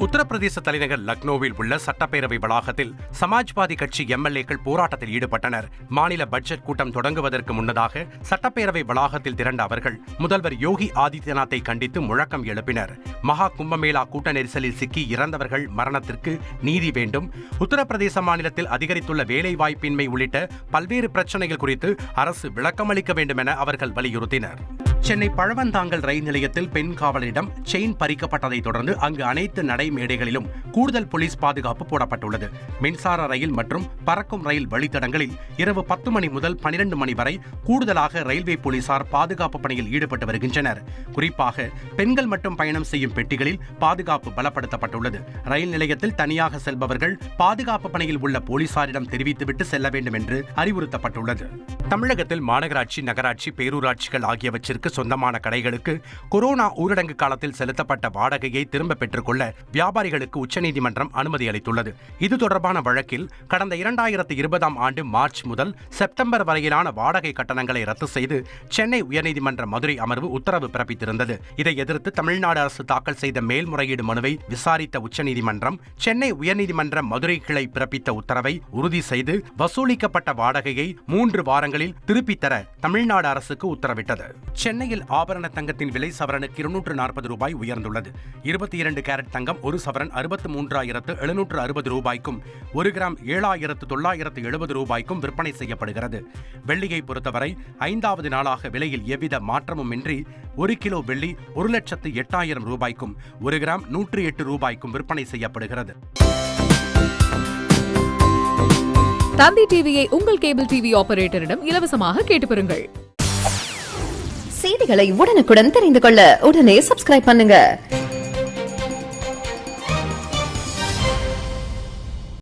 உத்தரப்பிரதேச தலைநகர் லக்னோவில் உள்ள சட்டப்பேரவை வளாகத்தில் சமாஜ்வாதி கட்சி எம்எல்ஏக்கள் போராட்டத்தில் ஈடுபட்டனர். மாநில பட்ஜெட் கூட்டம் தொடங்குவதற்கு முன்னதாக சட்டப்பேரவை வளாகத்தில் திரண்ட அவர்கள் முதல்வர் யோகி ஆதித்யநாத்தை கண்டித்து முழக்கம் எழுப்பினர். மகா கும்பமேளா கூட்ட நெரிசலில் சிக்கி இறந்தவர்கள் மரணத்திற்கு நீதி வேண்டும், உத்தரப்பிரதேச மாநிலத்தில் அதிகரித்துள்ள வேலைவாய்ப்பின்மை உள்ளிட்ட பல்வேறு பிரச்சனைகள் குறித்து அரசு விளக்கமளிக்க வேண்டும் என அவர்கள் வலியுறுத்தினர். சென்னை பழவந்தாங்கல் ரயில் நிலையத்தில் பெண் காவலரிடம் செயின் பறிக்கப்பட்டதை தொடர்ந்து அங்கு அனைத்து நடைமேடைகளிலும் கூடுதல் போலீஸ் பாதுகாப்பு போடப்பட்டுள்ளது. மின்சார ரயில் மற்றும் பறக்கும் ரயில் வழித்தடங்களில் இரவு 10 மணி முதல் 12 மணி வரை கூடுதலாக ரயில்வே போலீசார் பாதுகாப்பு பணியில் ஈடுபட்டு வருகின்றனர். குறிப்பாக பெண்கள் மட்டும் பயணம் செய்யும் பெட்டிகளில் பாதுகாப்பு பலப்படுத்தப்பட்டுள்ளது. ரயில் நிலையத்தில் தனியாக செல்பவர்கள் பாதுகாப்பு பணியில் உள்ள போலீசாரிடம் தெரிவித்துவிட்டு செல்ல வேண்டும் என்று அறிவுறுத்தப்பட்டுள்ளது. தமிழகத்தில் மாநகராட்சி, நகராட்சி, பேரூராட்சிகள் ஆகியவற்றிற்கு சொந்தமான கடைகளுக்கு கொரோனா ஊரடங்கு காலத்தில் செலுத்தப்பட்ட வாடகையை திரும்ப பெற்றுக்கொள்ள வியாபாரிகளுக்கு உச்சநீதிமன்றம் அனுமதி அளித்துள்ளது. இது தொடர்பான வழக்கில் கடந்த 2020ஆம் ஆண்டு மார்ச் முதல் செப்டம்பர் வரையிலான வாடகை கட்டணங்களை ரத்து செய்து சென்னை உயர்நீதிமன்ற மதுரை அமர்வு உத்தரவு பிறப்பித்திருந்தது. இதை எதிர்த்து தமிழ்நாடு அரசு தாக்கல் செய்த மேல்முறையீடு மனுவை விசாரித்த உச்சநீதிமன்றம் சென்னை உயர்நீதிமன்ற மதுரை கிளை பிறப்பித்த உத்தரவை உறுதி செய்து வசூலிக்கப்பட்ட வாடகையை 3 வாரங்களில் திருப்பித் தர தமிழ்நாடு அரசுக்கு உத்தரவிட்டது. சென்னையில் ஆபரண தங்கத்தின் விலை சவரனுக்கு 240 ரூபாய் உயர்ந்துள்ளது. 22 கேரட் தங்கம் ஒரு சவரன் 63,760 ரூபாய்க்கும் 1 கிராம் 7,970 ரூபாய்க்கும் விற்பனை செய்யப்படுகிறது. வெள்ளியை பொறுத்தவரை 5வது நாளாக விலையில் எவ்வித மாற்றமுமின்றி 1 கிலோ வெள்ளி 1,08,000 ரூபாய்க்கும் 1 கிராம் 108 ரூபாய்க்கும் விற்பனை செய்யப்படுகிறது. தந்தி டிவியை உங்கள் கேபிள் டிவி ஆபரேட்டரிடம் இலவசமாக கேட்டு பெறுங்கள். செய்திகளை உடனுக்குடன் தெரிந்து கொள்ள உடனே சப்ஸ்கிரைப் பண்ணுங்க.